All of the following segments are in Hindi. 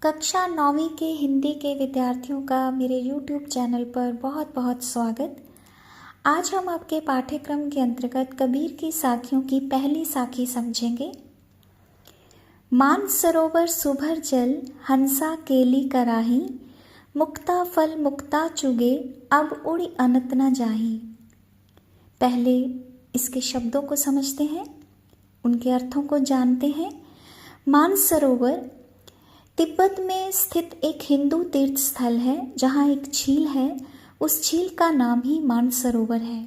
कक्षा 9वीं के हिंदी के विद्यार्थियों का मेरे YouTube चैनल पर बहुत बहुत स्वागत। आज हम आपके पाठ्यक्रम के अंतर्गत कबीर की साखियों की पहली साखी समझेंगे। मानसरोवर सुभर जल, हंसा केली कराही, मुक्ता फल मुक्ता चुगे, अब उड़ी अनत न जाही। पहले इसके शब्दों को समझते हैं, उनके अर्थों को जानते हैं। मानसरोवर तिब्बत में स्थित एक हिंदू तीर्थ स्थल है जहाँ एक झील है। उस झील का नाम ही मानसरोवर है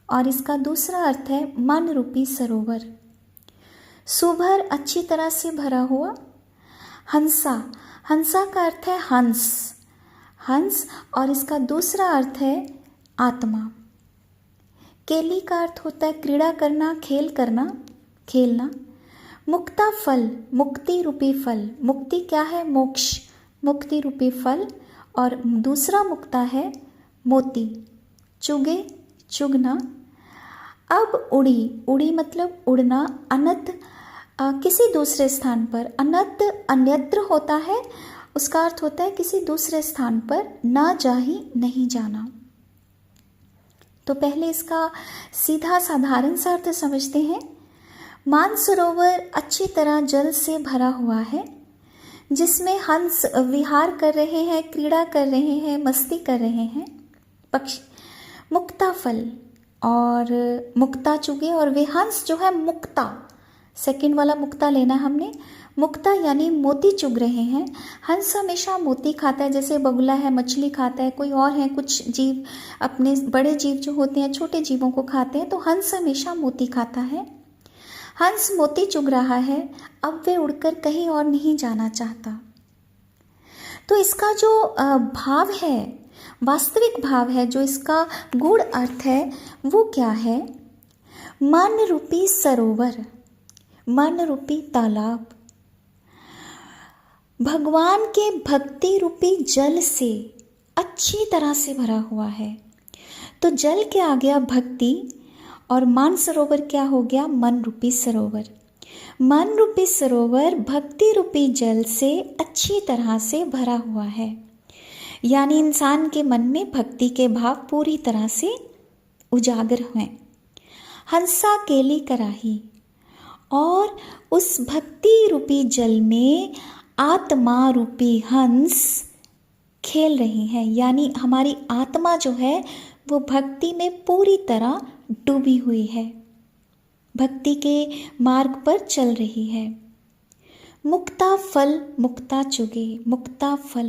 और इसका दूसरा अर्थ है मन रूपी सरोवर। सुभर अच्छी तरह से भरा हुआ। हंसा, हंसा का अर्थ है हंस, हंस, और इसका दूसरा अर्थ है आत्मा। केली का अर्थ होता है क्रीड़ा करना, खेल करना, खेलना। मुक्ता फल, मुक्ति रूपी फल। मुक्ति क्या है? मोक्ष, मुक्ति रूपी फल। और दूसरा मुक्ता है मोती। चुगे, चुगना। अब उड़ी, उड़ी मतलब उड़ना। अनत किसी दूसरे स्थान पर। अनत अन्यत्र होता है, उसका अर्थ होता है किसी दूसरे स्थान पर। ना जाही, नहीं जाना। तो पहले इसका सीधा साधारण सा अर्थ समझते हैं। मानसरोवर अच्छी तरह जल से भरा हुआ है जिसमें हंस विहार कर रहे हैं, क्रीड़ा कर रहे हैं, मस्ती कर रहे हैं पक्षी। मुक्ता फल और मुक्ता चुगे, और वे हंस जो है मुक्ता, सेकंड वाला मुक्ता लेना हमने। मुक्ता यानी मोती चुग रहे हैं। हंस हमेशा मोती खाता है, जैसे बगुला है मछली खाता है, कोई और है कुछ जीव अपने बड़े जीव जो होते हैं छोटे जीवों को खाते हैं, तो हंस हमेशा मोती खाता है। हंस मोती चुग रहा है, अब वे उड़कर कहीं और नहीं जाना चाहता। तो इसका जो भाव है, वास्तविक भाव है, जो इसका गूढ़ अर्थ है वो क्या है? मन रूपी सरोवर, मन रूपी तालाब भगवान के भक्ति रूपी जल से अच्छी तरह से भरा हुआ है। तो जल क्या आ गया? भक्ति। और मानसरोवर क्या हो गया? मन रूपी सरोवर। मन रूपी सरोवर भक्ति रूपी जल से अच्छी तरह से भरा हुआ है, यानी इंसान के मन में भक्ति के भाव पूरी तरह से उजागर हुए। हंसा केली कराही, और उस भक्ति रूपी जल में आत्मा रूपी हंस खेल रही हैं, यानी हमारी आत्मा जो है वो भक्ति में पूरी तरह डूबी हुई है, भक्ति के मार्ग पर चल रही है। मुक्ता फल मुक्ता चुगे, मुक्ता फल,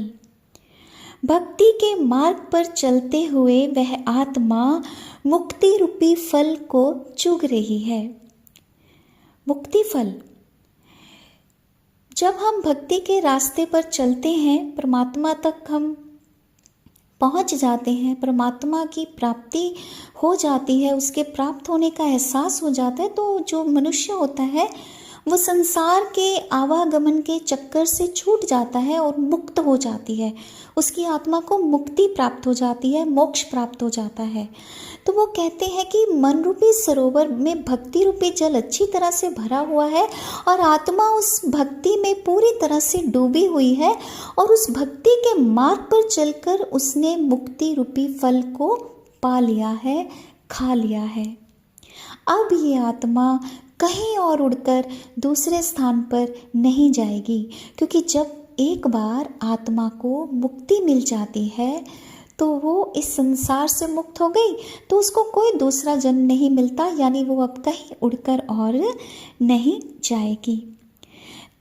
भक्ति के मार्ग पर चलते हुए वह आत्मा मुक्ति रूपी फल को चुग रही है। मुक्ति फल, जब हम भक्ति के रास्ते पर चलते हैं, परमात्मा तक हम पहुंच जाते हैं, परमात्मा की प्राप्ति हो जाती है, उसके प्राप्त होने का एहसास हो जाता है, तो जो मनुष्य होता है वो संसार के आवागमन के चक्कर से छूट जाता है और मुक्त हो जाती है। उसकी आत्मा को मुक्ति प्राप्त हो जाती है, मोक्ष प्राप्त हो जाता है। तो वो कहते हैं कि मन रूपी सरोवर में भक्ति रूपी जल अच्छी तरह से भरा हुआ है और आत्मा उस भक्ति में पूरी तरह से डूबी हुई है, और उस भक्ति के मार्ग पर चलकर उसने मुक्ति रूपी फल को पा लिया है, खा लिया है। अब ये आत्मा कहीं और उड़कर दूसरे स्थान पर नहीं जाएगी, क्योंकि जब एक बार आत्मा को मुक्ति मिल जाती है तो वो इस संसार से मुक्त हो गई, तो उसको कोई दूसरा जन्म नहीं मिलता, यानी वो अब कहीं उड़कर और नहीं जाएगी।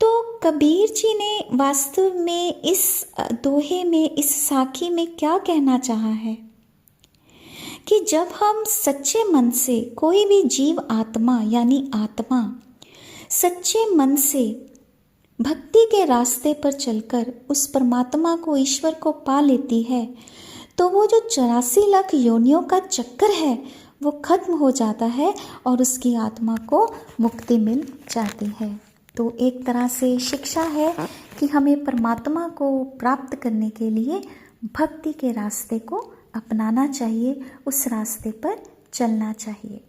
तो कबीर जी ने वास्तव में इस दोहे में, इस साखी में क्या कहना चाहा है कि जब हम सच्चे मन से, कोई भी जीव आत्मा यानी आत्मा सच्चे मन से भक्ति के रास्ते पर चलकर उस परमात्मा को, ईश्वर को पा लेती है, तो वो जो 84 लाख योनियों का चक्कर है वो खत्म हो जाता है और उसकी आत्मा को मुक्ति मिल जाती है। तो एक तरह से शिक्षा है कि हमें परमात्मा को प्राप्त करने के लिए भक्ति के रास्ते को अपनाना चाहिए, उस रास्ते पर चलना चाहिए।